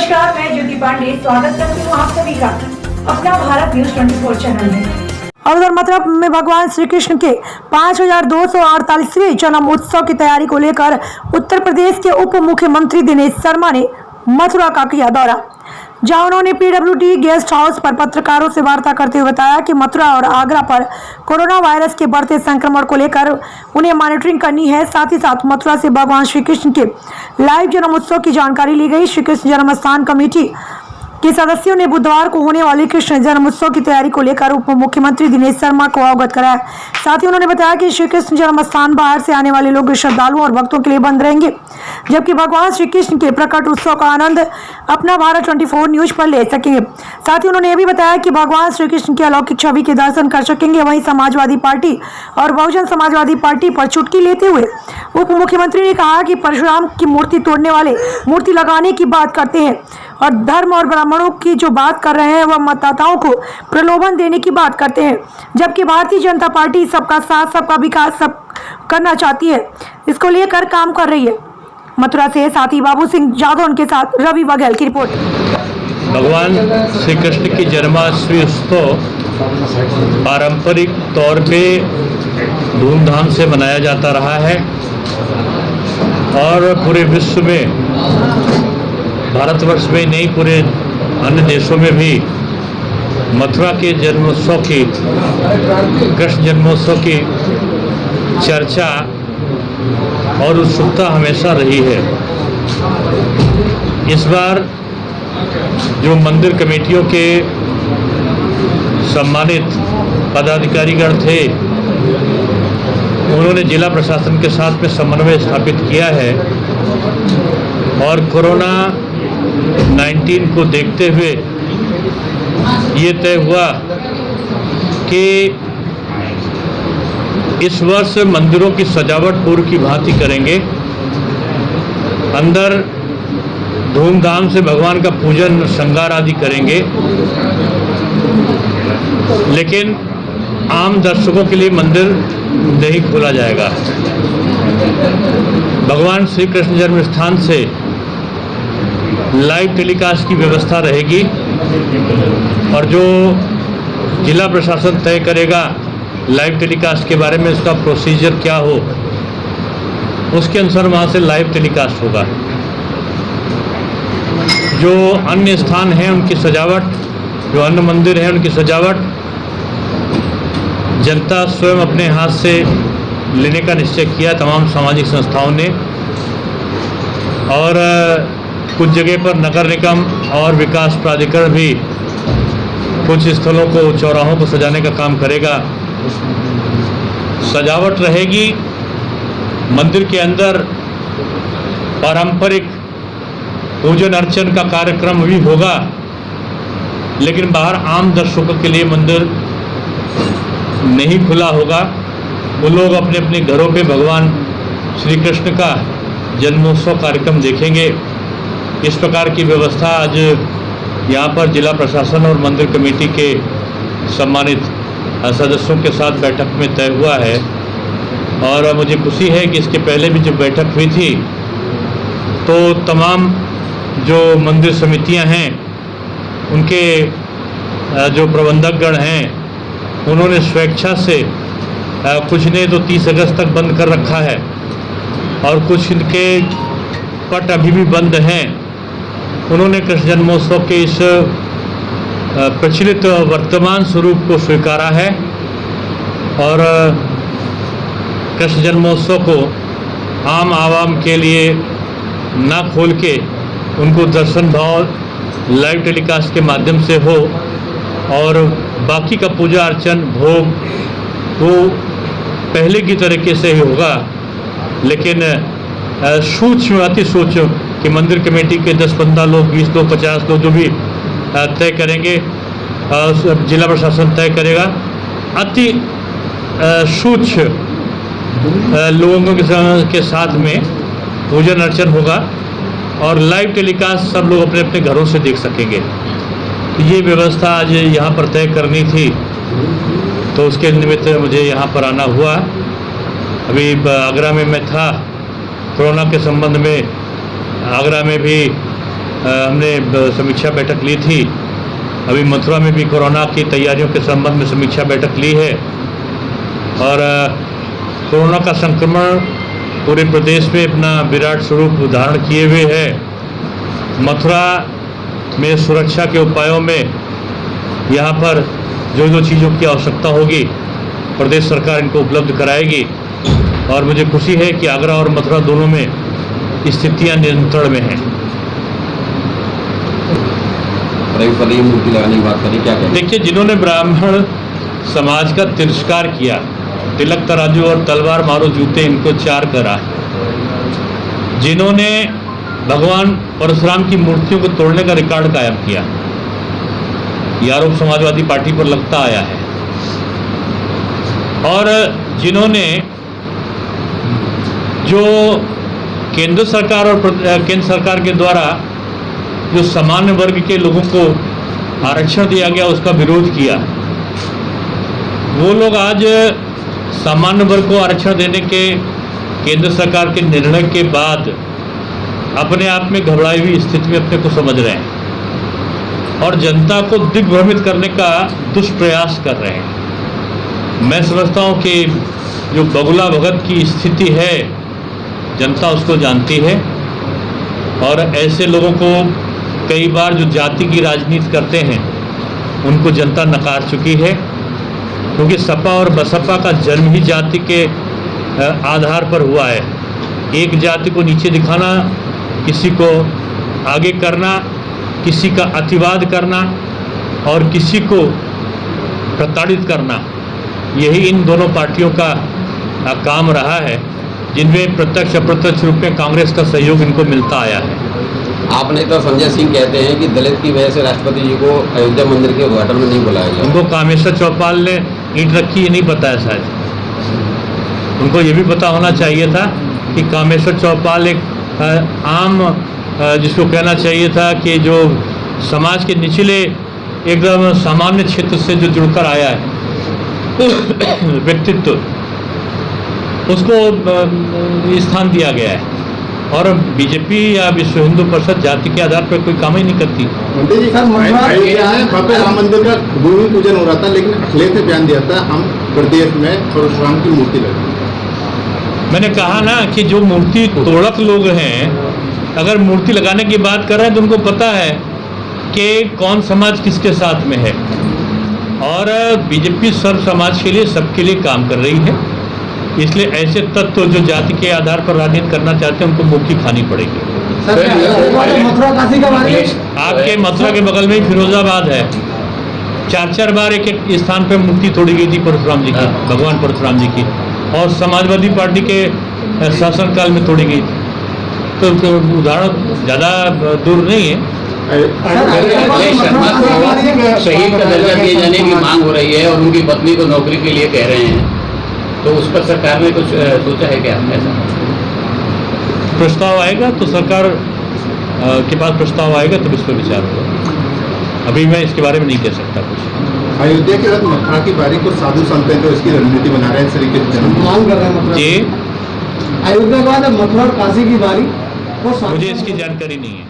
नमस्कार, मैं ज्योति पांडे स्वागत करती हूँ आप सभी का अपना भारत न्यूज 24 चैनल में। और उधर मथुरा में भगवान श्री कृष्ण के 5248वें जन्म उत्सव की तैयारी को लेकर उत्तर प्रदेश के उप मुख्यमंत्री दिनेश शर्मा ने मथुरा का किया दौरा, जहां उन्होंने पीडब्ल्यूडी गेस्ट हाउस पर पत्रकारों से वार्ता करते हुए बताया कि मथुरा और आगरा पर कोरोना वायरस के बढ़ते संक्रमण को लेकर उन्हें मॉनिटरिंग करनी है। साथ ही साथ मथुरा से भगवान श्री कृष्ण के लाइव जन्म उत्सव की जानकारी ली गई। श्री कृष्ण जन्मस्थान कमेटी के सदस्यों ने बुधवार को होने वाले कृष्ण जन्म उत्सव की तैयारी को लेकर उप मुख्यमंत्री दिनेश शर्मा को अवगत कराया। साथ ही उन्होंने बताया कि श्री कृष्ण जन्मस्थान बाहर से आने वाले लोग श्रद्धालुओं और भक्तों के लिए बंद रहेंगे, जबकि भगवान श्री कृष्ण के प्रकट उत्सव का आनंद अपना भारत 24 न्यूज पर ले सकेंगे। साथ ही उन्होंने यह भी बताया कि भगवान श्री कृष्ण की अलौकिक छवि के दर्शन कर सकेंगे। वहीं समाजवादी पार्टी और बहुजन समाजवादी पार्टी पर चुटकी लेते हुए उप मुख्यमंत्री ने कहा कि परशुराम की मूर्ति तोड़ने वाले मूर्ति लगाने की बात करते हैं और धर्म और ब्राह्मणों की जो बात कर रहे हैं वह मतदाताओं को प्रलोभन देने की बात करते हैं, जबकि भारतीय जनता पार्टी सबका साथ सबका विकास सब करना चाहती है, इसको लेकर काम कर रही है। मथुरा से साथी बाबू सिंह जादव उनके साथ रवि बघेल की रिपोर्ट। भगवान श्री कृष्ण की जन्माष्टमी उत्सव पारंपरिक तौर पे धूमधाम से मनाया जाता रहा है और पूरे विश्व में, भारतवर्ष में नहीं पूरे अन्य देशों में भी मथुरा के जन्मोत्सव की, कृष्ण जन्मोत्सव की चर्चा और उत्सुकता हमेशा रही है। इस बार जो मंदिर कमेटियों के सम्मानित पदाधिकारीगण थे, उन्होंने जिला प्रशासन के साथ में समन्वय स्थापित किया है और कोरोना 19 को देखते हुए ये तय हुआ कि इस वर्ष मंदिरों की सजावट पूर्व की भांति करेंगे। अंदर धूमधाम से भगवान का पूजन श्रृंगार आदि करेंगे, लेकिन आम दर्शकों के लिए मंदिर नहीं खोला जाएगा। भगवान श्री कृष्ण जन्म स्थान से लाइव टेलीकास्ट की व्यवस्था रहेगी और जो जिला प्रशासन तय करेगा लाइव टेलीकास्ट के बारे में, उसका प्रोसीजर क्या हो, उसके अनुसार वहाँ से लाइव टेलीकास्ट होगा। जो अन्य स्थान हैं उनकी सजावट, जो अन्य मंदिर हैं उनकी सजावट जनता स्वयं अपने हाथ से लेने का निश्चय किया तमाम सामाजिक संस्थाओं ने, और कुछ जगह पर नगर निगम और विकास प्राधिकरण भी कुछ स्थलों को, चौराहों को सजाने का काम करेगा। सजावट रहेगी, मंदिर के अंदर पारंपरिक पूजन अर्चन का कार्यक्रम भी होगा, लेकिन बाहर आम दर्शकों के लिए मंदिर नहीं खुला होगा। वो लोग अपने अपने घरों पे भगवान श्री कृष्ण का जन्मोत्सव कार्यक्रम देखेंगे। इस प्रकार की व्यवस्था आज यहाँ पर जिला प्रशासन और मंदिर कमेटी के सम्मानित सदस्यों के साथ बैठक में तय हुआ है और मुझे खुशी है कि इसके पहले भी जब बैठक हुई थी तो तमाम जो मंदिर समितियाँ हैं, उनके जो प्रबंधकगण हैं, उन्होंने स्वेच्छा से कुछ ने तो 30 अगस्त तक बंद कर रखा है और कुछ इनके पट अभी भी बंद हैं। उन्होंने कृष्ण जन्मोत्सव के इस प्रचलित वर्तमान स्वरूप को स्वीकारा है और कृष्ण जन्मोत्सव को आम आवाम के लिए ना खोल के उनको दर्शन भाव लाइव टेलीकास्ट के माध्यम से हो और बाकी का पूजा अर्चन भोग वो पहले की तरीके से ही होगा, लेकिन सूक्ष्म अति सूक्ष्म कि मंदिर कमेटी के 10-15 लोग, 20 लोग, 50 लोग जो भी तय करेंगे, जिला प्रशासन तय करेगा। अति सूक्ष्म लोगों के साथ में पूजन अर्चन होगा और लाइव टेलीकास्ट सब लोग अपने अपने घरों से देख सकेंगे। ये व्यवस्था आज यहाँ पर तय करनी थी, तो उसके निमित्त मुझे यहाँ पर आना हुआ। अभी आगरा में मैं था, कोरोना के संबंध में आगरा में भी हमने समीक्षा बैठक ली थी। अभी मथुरा में भी कोरोना की तैयारियों के संबंध में समीक्षा बैठक ली है और कोरोना का संक्रमण पूरे प्रदेश में अपना विराट स्वरूप धारण किए हुए है। मथुरा में सुरक्षा के उपायों में यहाँ पर जो जो चीज़ों की आवश्यकता होगी प्रदेश सरकार इनको उपलब्ध कराएगी और मुझे खुशी है कि आगरा और मथुरा दोनों में स्थितियाँ नियंत्रण में हैं। मूर्ति लगाने की बात करें, क्या कहें? देखिए, जिन्होंने ब्राह्मण समाज का तिरस्कार किया, तिलक तराजू और तलवार मारो जूते इनको चार करा, जिन्होंने भगवान परशुराम की मूर्तियों को तोड़ने का रिकॉर्ड कायम किया, ये आरोप समाजवादी पार्टी पर लगता आया है। और जिन्होंने जो केंद्र सरकार और केंद्र सरकार के द्वारा जो सामान्य वर्ग के लोगों को आरक्षण दिया गया उसका विरोध किया, वो लोग आज सामान्य वर्ग को आरक्षण देने के केंद्र सरकार के निर्णय के बाद अपने आप में घबराई हुई स्थिति में अपने को समझ रहे हैं और जनता को दिग्भ्रमित करने का दुष्प्रयास कर रहे हैं। मैं समझता हूँ कि जो बगुला भगत की स्थिति है जनता उसको जानती है और ऐसे लोगों को कई बार जो जाति की राजनीति करते हैं उनको जनता नकार चुकी है, क्योंकि सपा और बसपा का जन्म ही जाति के आधार पर हुआ है। एक जाति को नीचे दिखाना, किसी को आगे करना, किसी का अतिवाद करना और किसी को प्रताड़ित करना, यही इन दोनों पार्टियों का काम रहा है, जिनमें प्रत्यक्ष अप्रत्यक्ष रूप में कांग्रेस का सहयोग इनको मिलता आया है। आपने तो संजय सिंह कहते हैं कि दलित की वजह से राष्ट्रपति जी को अयोध्या मंदिर के उद्घाटन में नहीं बुलाया गया। उनको कामेश्वर चौपाल ने ईंट रखी, ये नहीं बताया शायद। उनको ये भी पता होना चाहिए था कि कामेश्वर चौपाल एक आम जिसको कहना चाहिए था कि जो समाज के निचले एकदम सामान्य क्षेत्र से जो जुड़कर आया है व्यक्तित्व, उसको स्थान दिया गया है। और बीजेपी या विश्व हिंदू परिषद जाति के आधार पर कोई काम ही नहीं करती। मंत्री जी, भव्य राम मंदिर का भूमि पूजन हो रहा था, लेकिन अखिलेश ने बयान दिया था हम प्रदेश में परशुराम की मूर्ति लगाएंगे। मैंने कहा ना कि जो मूर्ति तोड़क लोग हैं, अगर मूर्ति लगाने की बात कर रहे हैं तो उनको पता है कि कौन समाज किसके साथ में है और बीजेपी सर्व समाज के लिए, सबके लिए काम कर रही है। इसलिए ऐसे तत्व जो जाति के आधार पर राजनीति करना चाहते हैं उनको मुक्की खानी पड़ेगी। आपके मथुरा के बगल में ही फिरोजाबाद है, 4-4 बार एक स्थान पर मूर्ति तोड़ी गई थी परशुराम जी की, भगवान परशुराम जी की, और समाजवादी पार्टी के शासनकाल में तोड़ी गई थी। तो उदाहरण ज़्यादा दूर नहीं है। शर्मा को शहीद का दर्जा दिए जाने की मांग हो रही है और उनकी पत्नी को नौकरी के लिए कह रहे हैं, तो उस पर सरकार ने कुछ सोचा है क्या? ऐसा प्रस्ताव आएगा तो सरकार के पास प्रस्ताव आएगा तब इस पर विचार होगा। अभी मैं इसके बारे में नहीं कह सकता कुछ। अयोध्या के बाद मथुरा की बारी को साधु संत हैं जो इसकी रणनीति बना रहे हैं, इस तरीके से मांग कर रहे हैं। जी, अयोध्या के बाद मथुरा और काशी की बारी मुझे इसकी जानकारी नहीं है।